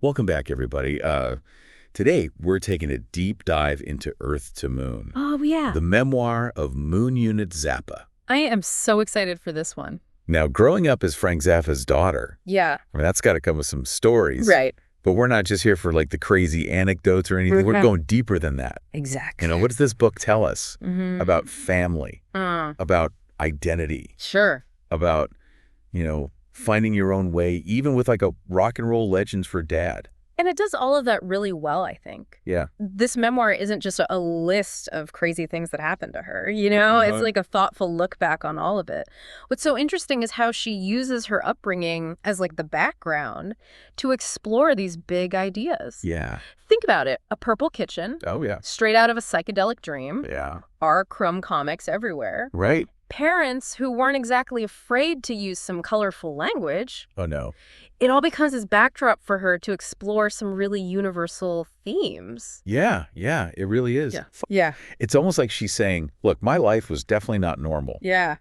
Welcome back, everybody. Today, we're taking a deep dive into Earth to Moon, Oh, yeah. the memoir of Moon Unit Zappa. I am so excited for this one. Now, growing up as Frank Zappa's daughter, Yeah. I mean, that's got to come with some stories. Right. But we're not just here for, like, the crazy anecdotes or anything. We're going deeper than that. Exactly. What does this book tell us about Mm-hmm. family, about identity, Sure. about, finding your own way, even with, like, a rock and roll legends for dad? And it does all of that really well, I think. Yeah. This memoir isn't just a list of crazy things that happened to her, you know? It's like a thoughtful look back on all of it. What's so interesting is how she uses her upbringing as like the background to explore these big ideas. Yeah. Think about it. A purple kitchen, Oh, yeah. straight out of a psychedelic dream, Yeah. R. Crumb comics everywhere. Right. Parents who weren't exactly afraid to use some colorful language. Oh, no. It all becomes this backdrop for her to explore some really universal themes. Yeah, it really is. Yeah. It's almost like she's saying, look, my life was definitely not normal, Yeah.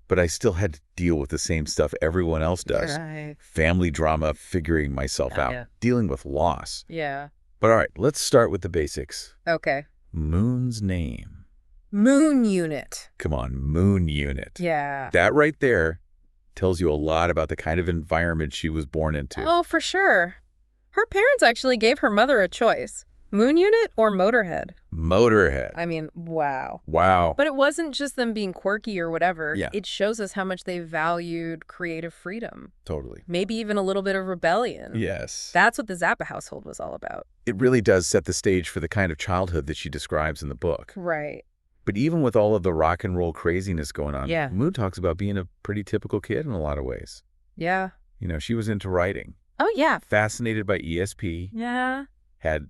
but I still had to deal with the same stuff everyone else does. Right. Family drama, figuring myself out, Yeah. dealing with loss. Yeah. But all right, let's start with the basics. Okay. Moon's name. Moon Unit. Come on, Moon Unit. Yeah. That right there tells you a lot about the kind of environment she was born into. Oh, for sure. Her parents actually gave her mother a choice. Moon Unit or Motorhead? Motorhead. I mean, wow. Wow. But it wasn't just them being quirky or whatever. Yeah. It shows us how much they valued creative freedom. Totally. Maybe even a little bit of rebellion. Yes. That's what the Zappa household was all about. It really does set the stage for the kind of childhood that she describes in the book. Right. But even with all of the rock and roll craziness going on, Yeah. Moon talks about being a pretty typical kid in a lot of ways. Yeah. She was into writing, Oh, yeah. fascinated by ESP, Yeah. had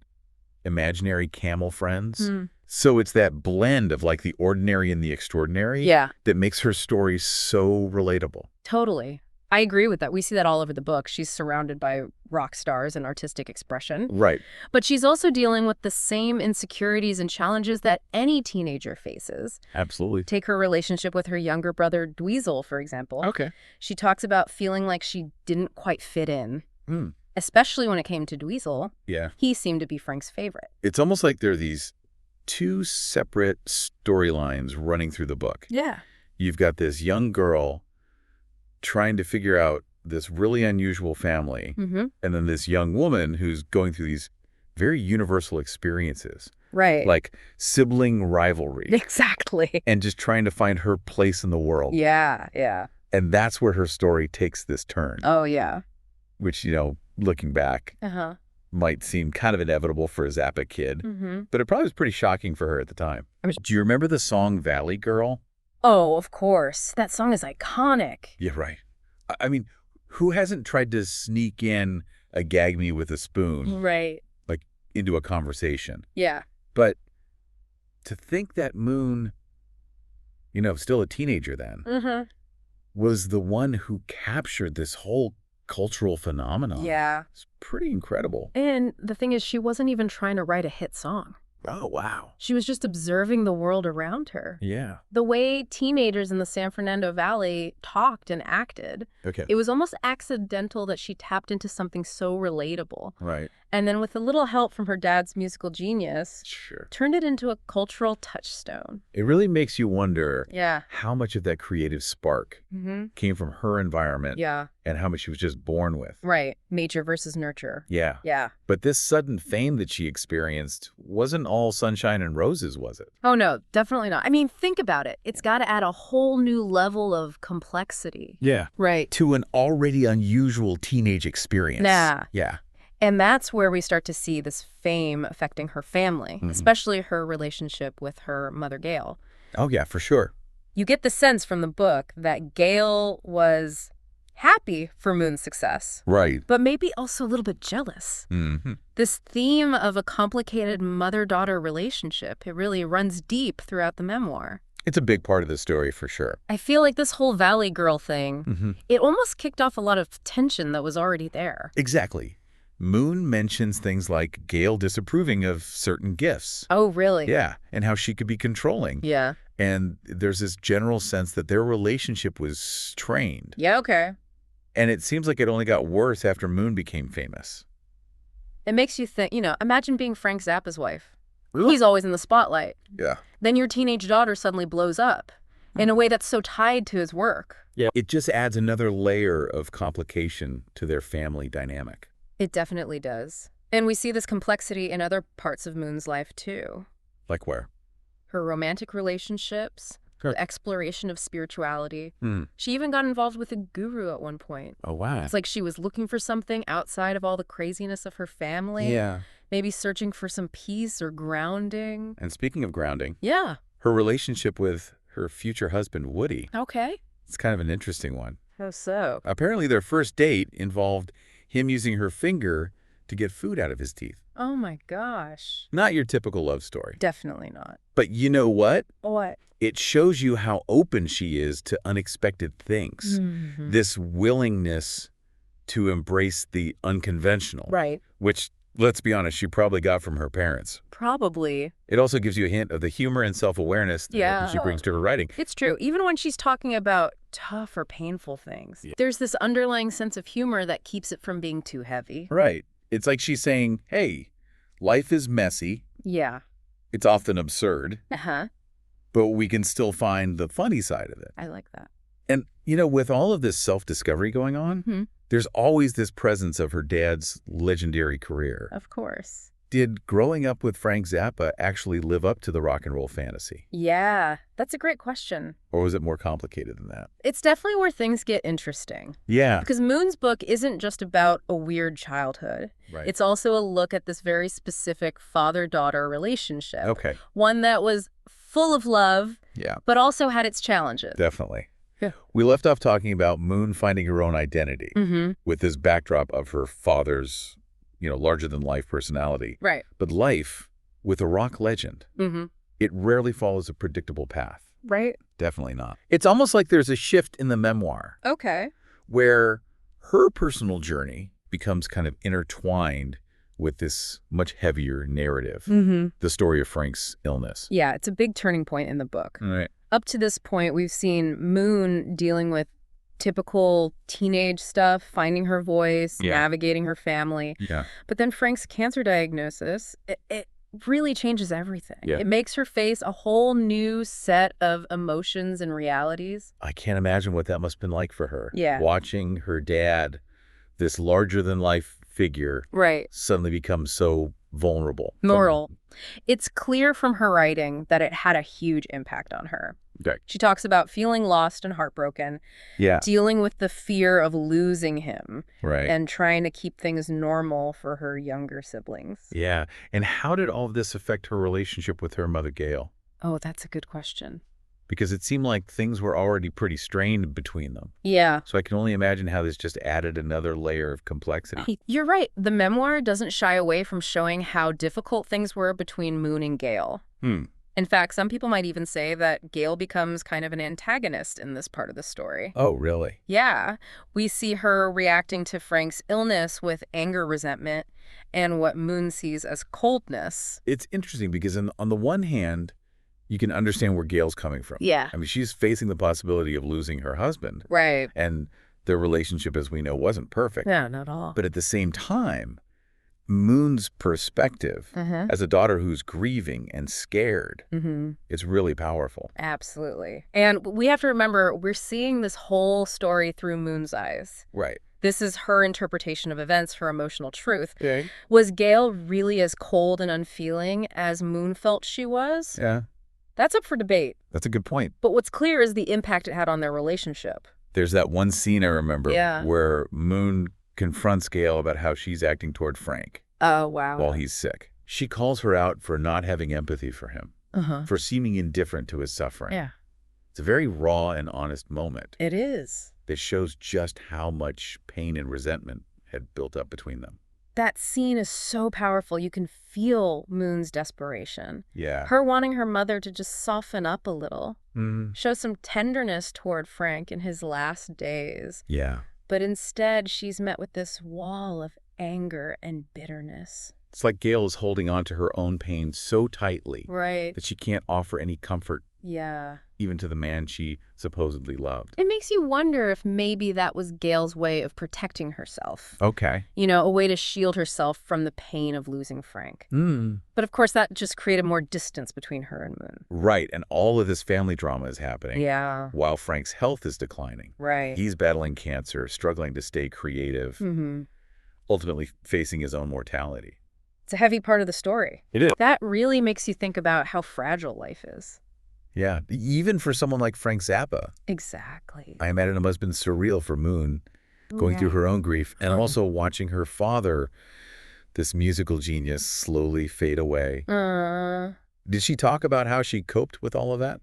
imaginary camel friends. Hmm. So it's that blend of like the ordinary and the extraordinary Yeah. that makes her story so relatable. Totally. I agree with that. We see that all over the book. She's surrounded by rock stars and artistic expression. Right. But she's also dealing with the same insecurities and challenges that any teenager faces. Absolutely. Take her relationship with her younger brother, Dweezil, for example. Okay. She talks about feeling like she didn't quite fit in, Mm. especially when it came to Dweezil. Yeah. He seemed to be Frank's favorite. It's almost like there are these two separate storylines running through the book. Yeah. You've got this young girl trying to figure out this really unusual family, Mm-hmm. and then this young woman who's going through these very universal experiences, Right. like sibling rivalry, Exactly. and just trying to find her place in the world. Yeah. Yeah. And that's where her story takes this turn, Oh, yeah. which, looking back, Uh-huh. might seem kind of inevitable for a Zappa kid, Mm-hmm. but it probably was pretty shocking for her at the time. Do you remember the song Valley Girl? Oh, of course. That song is iconic. Yeah, right. I mean, who hasn't tried to sneak in a gag me with a spoon Right. into a conversation? Yeah. But to think that Moon, still a teenager then, Mm-hmm. was the one who captured this whole cultural phenomenon. Yeah. It's pretty incredible. And the thing is, she wasn't even trying to write a hit song. Oh, wow. She was just observing the world around her. Yeah. The way teenagers in the San Fernando Valley talked and acted, Okay. it was almost accidental that she tapped into something so relatable. Right. And then with a little help from her dad's musical genius, Sure. turned it into a cultural touchstone. It really makes you wonder Yeah. how much of that creative spark Mm-hmm. came from her environment Yeah. and how much she was just born with. Right. Nature versus nurture. Yeah. Yeah. But this sudden fame that she experienced wasn't all sunshine and roses, was it? Oh, no, definitely not. I mean, think about it. It's got to add a whole new level of complexity. Yeah. Right. To an already unusual teenage experience. Nah. Yeah. And that's where we start to see this fame affecting her family, especially her relationship with her mother, Gail. Oh, yeah, for sure. You get the sense from the book that Gail was happy for Moon's success, Right. but maybe also a little bit jealous. Mm-hmm. This theme of a complicated mother-daughter relationship, it really runs deep throughout the memoir. It's a big part of the story for sure. I feel like this whole Valley Girl thing, Mm-hmm. it almost kicked off a lot of tension that was already there. Exactly. Moon mentions things like Gail disapproving of certain gifts. Oh, really? Yeah, and how she could be controlling. Yeah. And there's this general sense that their relationship was strained. Yeah, okay. And it seems like it only got worse after Moon became famous. It makes you think, imagine being Frank Zappa's wife. Ugh. He's always in the spotlight. Yeah. Then your teenage daughter suddenly blows up in a way that's so tied to his work. Yeah. It just adds another layer of complication to their family dynamic. It definitely does. And we see this complexity in other parts of Moon's life, too. Like where? Her romantic relationships, Sure. the exploration of spirituality. Hmm. She even got involved with a guru at one point. Oh, wow. It's like she was looking for something outside of all the craziness of her family. Yeah. Maybe searching for some peace or grounding. And speaking of grounding, Yeah. her relationship with her future husband, Woody, Okay. it's kind of an interesting one. How so? Apparently, their first date involved him using her finger to get food out of his teeth. Oh my gosh. Not your typical love story. Definitely not. But you know what? What? It shows you how open she is to unexpected things. Mm-hmm. This willingness to embrace the unconventional. Right. Which, let's be honest, she probably got from her parents. Probably. It also gives you a hint of the humor and self-awareness that she brings to her writing. It's true. Even when she's talking about tough or painful things, there's this underlying sense of humor that keeps it from being too heavy. Right. It's like she's saying, hey, life is messy. Yeah. It's often absurd, Uh-huh. but we can still find the funny side of it. I like that. And, with all of this self-discovery going on, Mhm. there's always this presence of her dad's legendary career. Of course. Did growing up with Frank Zappa actually live up to the rock and roll fantasy? Yeah. That's a great question. Or was it more complicated than that? It's definitely where things get interesting. Yeah. Because Moon's book isn't just about a weird childhood. Right. It's also a look at this very specific father-daughter relationship. Okay. One that was full of love, Yeah, but also had its challenges. definitely. Yeah. We left off talking about Moon finding her own identity Mm-hmm. with this backdrop of her father's, larger-than-life personality. Right. But life, with a rock legend, Mm-hmm. it rarely follows a predictable path. Right. Definitely not. It's almost like there's a shift in the memoir Okay. where her personal journey becomes kind of intertwined with this much heavier narrative, Mm-hmm. the story of Frank's illness. Yeah, it's a big turning point in the book. All right. Up to this point, we've seen Moon dealing with typical teenage stuff, finding her voice, Yeah. navigating her family. Yeah. But then Frank's cancer diagnosis, it really changes everything. Yeah. It makes her face a whole new set of emotions and realities. I can't imagine what that must have been like for her. Yeah. Watching her dad, this larger-than-life figure, Right. suddenly become so vulnerable. Moral. It's clear from her writing that it had a huge impact on her. Okay. She talks about feeling lost and heartbroken, Yeah. dealing with the fear of losing him, Right. and trying to keep things normal for her younger siblings. Yeah. And how did all of this affect her relationship with her mother, Gail? Oh, that's a good question. Because it seemed like things were already pretty strained between them. Yeah. So I can only imagine how this just added another layer of complexity. You're right. The memoir doesn't shy away from showing how difficult things were between Moon and Gail. In fact, some people might even say that Gail becomes kind of an antagonist in this part of the story. Oh, really? Yeah. We see her reacting to Frank's illness with anger, resentment, and what Moon sees as coldness. It's interesting because on the one hand, you can understand where Gail's coming from. Yeah. I mean, she's facing the possibility of losing her husband. Right. And their relationship, as we know, wasn't perfect. Yeah, not at all. But at the same time, Moon's perspective as a daughter who's grieving and scared is really powerful. Absolutely. And we have to remember, we're seeing this whole story through Moon's eyes. Right. This is her interpretation of events, her emotional truth. Okay. Was Gail really as cold and unfeeling as Moon felt she was? Yeah, That's up for debate. that's a good point. But what's clear is the impact it had on their relationship. There's that one scene I remember Yeah. where Moon confronts Gail about how she's acting toward Frank Oh, wow. while he's sick. She calls her out for not having empathy for him, for seeming indifferent to his suffering. Yeah, It's a very raw and honest moment it is. that shows just how much pain and resentment had built up between them. That scene is so powerful. You can feel Moon's desperation. Yeah. Her wanting her mother to just soften up a little, Mhm. show some tenderness toward Frank in his last days. Yeah. But instead, she's met with this wall of anger and bitterness. It's like Gail is holding on to her own pain so tightly Right. that she can't offer any comfort. Yeah. even to the man she supposedly loved. It makes you wonder if maybe that was Gail's way of protecting herself. Okay. You know, a way to shield herself from the pain of losing Frank. Hmm. But of course, that just created more distance between her and Moon. Right, and all of this family drama is happening. Yeah. While Frank's health is declining. Right. He's battling cancer, struggling to stay creative, ultimately facing his own mortality. It's a heavy part of the story. It is. That really makes you think about how fragile life is. Yeah, even for someone like Frank Zappa. Exactly. I imagine it must have been surreal for Moon going through her own grief and also watching her father, this musical genius, slowly fade away. Did she talk about how she coped with all of that?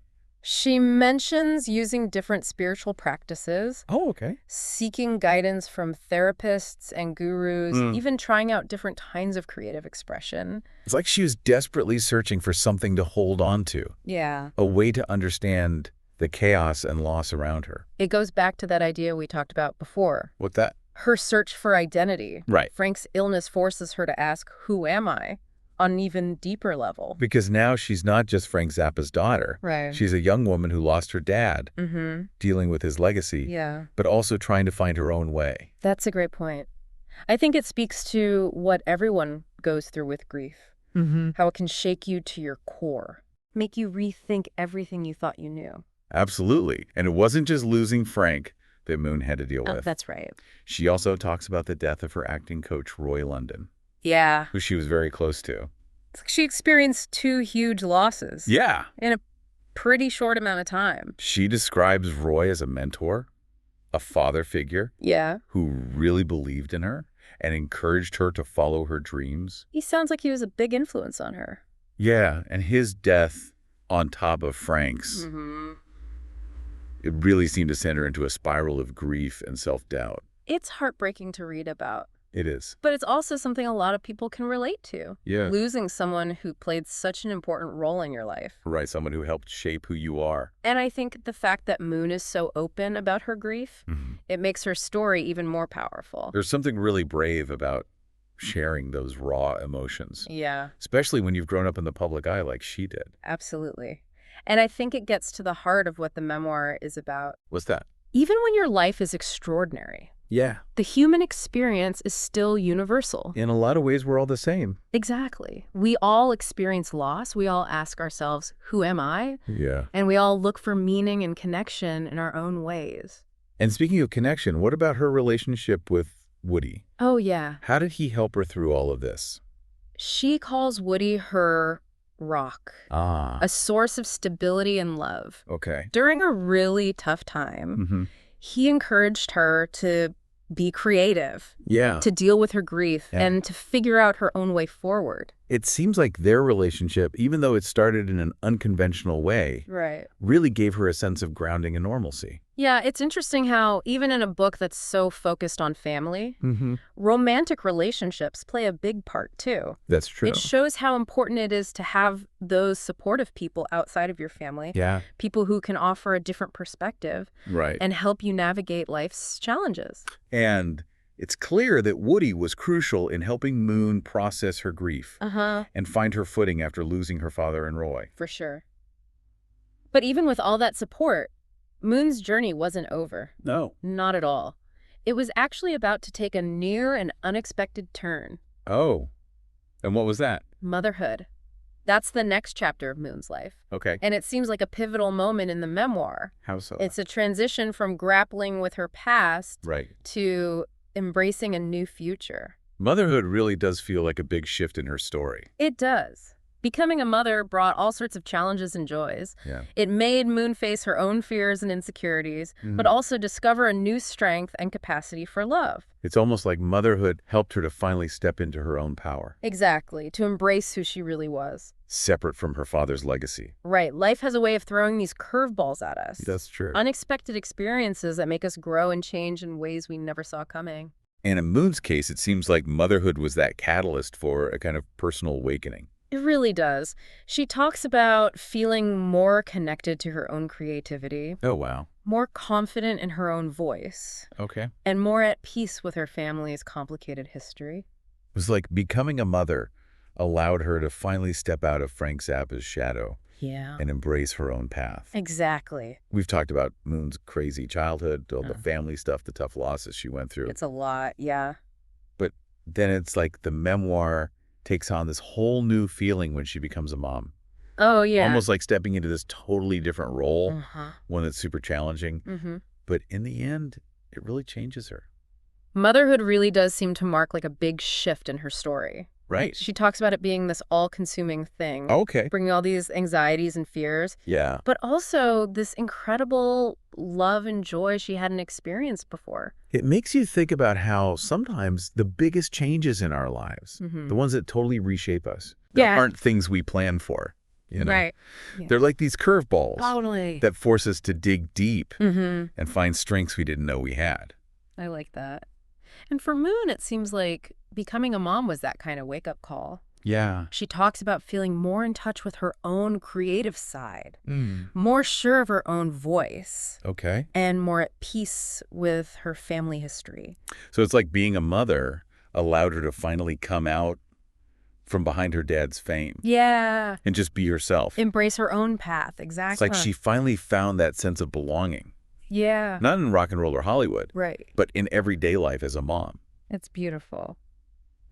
She mentions using different spiritual practices. Oh, okay. Seeking guidance from therapists and gurus, even trying out different kinds of creative expression. It's like she was desperately searching for something to hold on to. Yeah. A way to understand the chaos and loss around her. It goes back to that idea we talked about before. What's that? Her search for identity. Right. Frank's illness forces her to ask, who am I? On an even deeper level. Because now she's not just Frank Zappa's daughter. Right. She's a young woman who lost her dad, dealing with his legacy, but also trying to find her own way. That's a great point. I think it speaks to what everyone goes through with grief. How it can shake you to your core, make you rethink everything you thought you knew. Absolutely. And it wasn't just losing Frank that Moon had to deal with. That's right. She also talks about the death of her acting coach, Roy London. Yeah. Who she was very close to. It's like she experienced 2 huge losses. Yeah. In a pretty short amount of time. She describes Roy as a mentor, a father figure. Yeah. Who really believed in her and encouraged her to follow her dreams. He sounds like he was a big influence on her. Yeah, and his death on top of Frank's, it really seemed to send her into a spiral of grief and self-doubt. It's heartbreaking to read about. It is. But it's also something a lot of people can relate to. Yeah. Losing someone who played such an important role in your life. Right, someone who helped shape who you are. And I think the fact that Moon is so open about her grief, it makes her story even more powerful. There's something really brave about sharing those raw emotions. Yeah. Especially when you've grown up in the public eye like she did. Absolutely. And I think it gets to the heart of what the memoir is about. What's that? Even when your life is extraordinary, yeah, the human experience is still universal. In a lot of ways, we're all the same. Exactly. We all experience loss. We all ask ourselves, who am I? Yeah. And we all look for meaning and connection in our own ways. And speaking of connection, what about her relationship with Woody? Oh, yeah. How did he help her through all of this? She calls Woody her rock. A source of stability and love. Okay. During a really tough time, he encouraged her to be creative, to deal with her grief, and to figure out her own way forward. It seems like their relationship, even though it started in an unconventional way, really gave her a sense of grounding and normalcy. Yeah, it's interesting how even in a book that's so focused on family, romantic relationships play a big part too. That's true. It shows how important it is to have those supportive people outside of your family. Yeah. People who can offer a different perspective. Right. And help you navigate life's challenges. And it's clear that Woody was crucial in helping Moon process her grief and find her footing after losing her father and Roy. For sure. But even with all that support, Moon's journey wasn't over. No. Not at all. It was actually about to take a near and unexpected turn. Oh. And what was that? Motherhood. That's the next chapter of Moon's life. Okay. And it seems like a pivotal moment in the memoir. How so? It's a transition from grappling with her past to embracing a new future. Motherhood really does feel like a big shift in her story. It does. Becoming a mother brought all sorts of challenges and joys. Yeah. It made Moon face her own fears and insecurities, but also discover a new strength and capacity for love. It's almost like motherhood helped her to finally step into her own power. Exactly, to embrace who she really was. Separate from her father's legacy. Right. Life has a way of throwing these curveballs at us. That's true. Unexpected experiences that make us grow and change in ways we never saw coming. And in Moon's case, it seems like motherhood was that catalyst for a kind of personal awakening. It really does. She talks about feeling more connected to her own creativity. Oh, wow. More confident in her own voice. Okay. And more at peace with her family's complicated history. It was like becoming a mother allowed her to finally step out of Frank Zappa's shadow Yeah. and embrace her own path. Exactly. We've talked about Moon's crazy childhood, all the family stuff, the tough losses she went through. It's a lot, yeah. But then it's like the memoir takes on this whole new feeling when she becomes a mom. Oh, yeah. Almost like stepping into this totally different role, Uh-huh. one that's super challenging. Mm-hmm. But in the end, it really changes her. Motherhood really does seem to mark like a big shift in her story. Right. She talks about it being this all-consuming thing. Okay. Bringing all these anxieties and fears. Yeah. But also this incredible love and joy she hadn't experienced before. It makes you think about how sometimes the biggest changes in our lives, the ones that totally reshape us, aren't things we plan for. You know? Right. Yeah. They're like these curveballs Totally. that force us to dig deep Mm-hmm. and find strengths we didn't know we had. I like that. And for Moon, it seems like becoming a mom was that kind of wake-up call. Yeah. She talks about feeling more in touch with her own creative side, more sure of her own voice, Okay. and more at peace with her family history. So it's like being a mother allowed her to finally come out from behind her dad's fame. Yeah. And just be herself. Embrace her own path, exactly. It's like she finally found that sense of belonging. Yeah. Not in rock and roll or Hollywood, Right. but in everyday life as a mom. It's beautiful.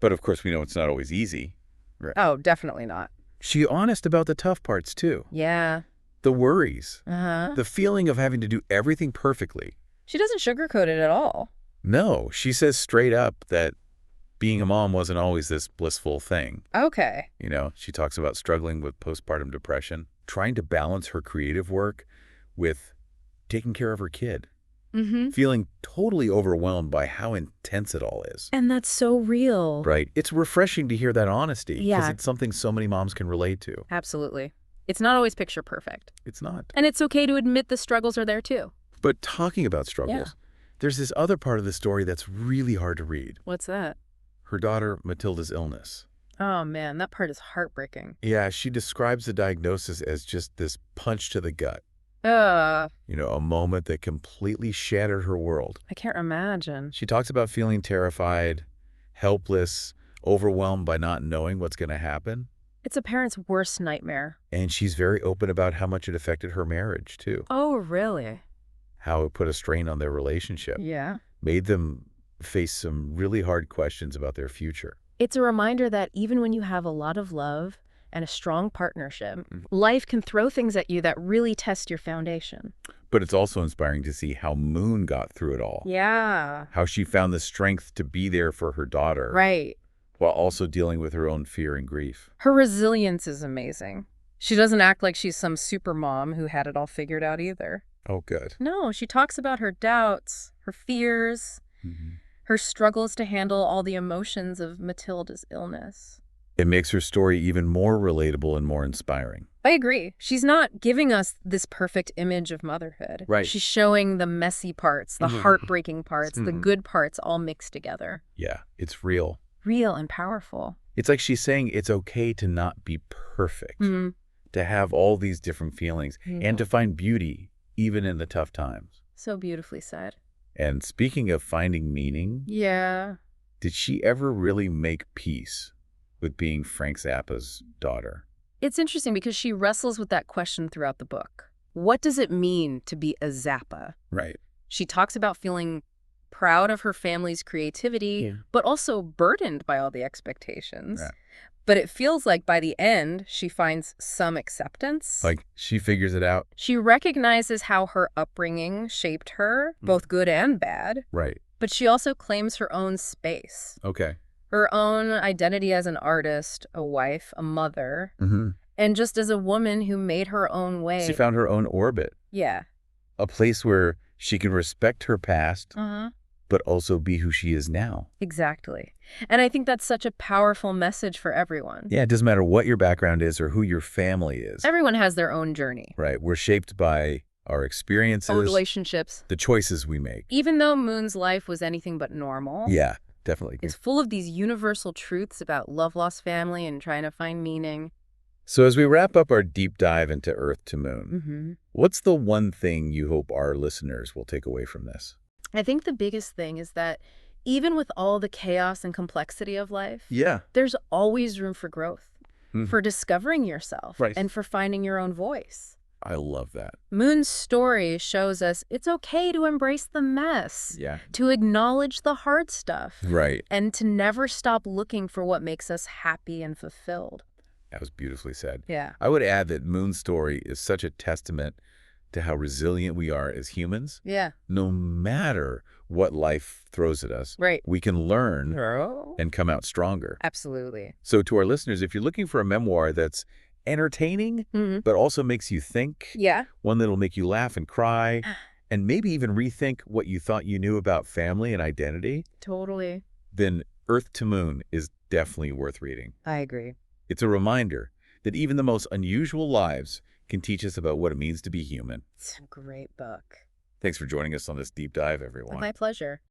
But of course, we know it's not always easy. Right. Oh, definitely not. She's honest about the tough parts, too. Yeah. The worries. Uh-huh. The feeling of having to do everything perfectly. She doesn't sugarcoat it at all. No, she says straight up that being a mom wasn't always this blissful thing. Okay. You know, she talks about struggling with postpartum depression, trying to balance her creative work with taking care of her kid, feeling totally overwhelmed by how intense it all is. And that's so real. Right. It's refreshing to hear that honesty because Yeah. it's something so many moms can relate to. Absolutely. It's not always picture perfect. It's not. And it's okay to admit the struggles are there too. But talking about struggles, there's this other part of the story that's really hard to read. What's that? Her daughter Matilda's illness. Oh man, that part is heartbreaking. Yeah, she describes the diagnosis as just this punch to the gut. You know, a moment that completely shattered her world. I can't imagine. She talks about feeling terrified, helpless, overwhelmed by not knowing what's going to happen. It's a parent's worst nightmare. And she's very open about how much it affected her marriage, too. Oh, really? How it put a strain on their relationship. Yeah. Made them face some really hard questions about their future. It's a reminder that even when you have a lot of love and a strong partnership, life can throw things at you that really test your foundation. But it's also inspiring to see how Moon got through it all. Yeah. How she found the strength to be there for her daughter. Right. While also dealing with her own fear and grief. Her resilience is amazing. She doesn't act like she's some super mom who had it all figured out either. Oh, good. No, she talks about her doubts, her fears, her struggles to handle all the emotions of Matilda's illness. It makes her story even more relatable and more inspiring. I agree. She's not giving us this perfect image of motherhood. Right. She's showing the messy parts, the heartbreaking parts, the good parts all mixed together. Yeah, it's real. Real and powerful. It's like she's saying it's okay to not be perfect, to have all these different feelings, and to find beauty even in the tough times. So beautifully said. And speaking of finding meaning, Yeah. did she ever really make peace with being Frank Zappa's daughter? It's interesting because she wrestles with that question throughout the book. What does it mean to be a Zappa? Right. She talks about feeling proud of her family's creativity, but also burdened by all the expectations. Right. But it feels like by the end, she finds some acceptance. Like she figures it out. She recognizes how her upbringing shaped her, both good and bad. Right. But she also claims her own space, Okay. her own identity as an artist, a wife, a mother, and just as a woman who made her own way. She found her own orbit. Yeah. A place where she can respect her past, Uh-huh. but also be who she is now. Exactly. And I think that's such a powerful message for everyone. Yeah, it doesn't matter what your background is or who your family is. Everyone has their own journey. Right. We're shaped by our experiences, Own relationships. the choices we make. Even though Moon's life was anything but normal, Yeah, definitely. it's full of these universal truths about love, lost family, and trying to find meaning. So as we wrap up our deep dive into Earth to Moon, what's the one thing you hope our listeners will take away from this? I think the biggest thing is that even with all the chaos and complexity of life, Yeah. there's always room for growth. for discovering yourself, Right. and for finding your own voice. I love that. Moon's story shows us it's okay to embrace the mess, Yeah. to acknowledge the hard stuff, Right. and to never stop looking for what makes us happy and fulfilled. That was beautifully said. Yeah. I would add that Moon's story is such a testament to how resilient we are as humans. Yeah. No matter what life throws at us, Right. we can learn and come out stronger. Absolutely. So to our listeners, if you're looking for a memoir that's entertaining, but also makes you think, Yeah. one that'll make you laugh and cry, and maybe even rethink what you thought you knew about family and identity, Totally. then Earth to Moon is definitely worth reading. I agree. It's a reminder that even the most unusual lives can teach us about what it means to be human. It's a great book. Thanks for joining us on this deep dive, everyone. My pleasure.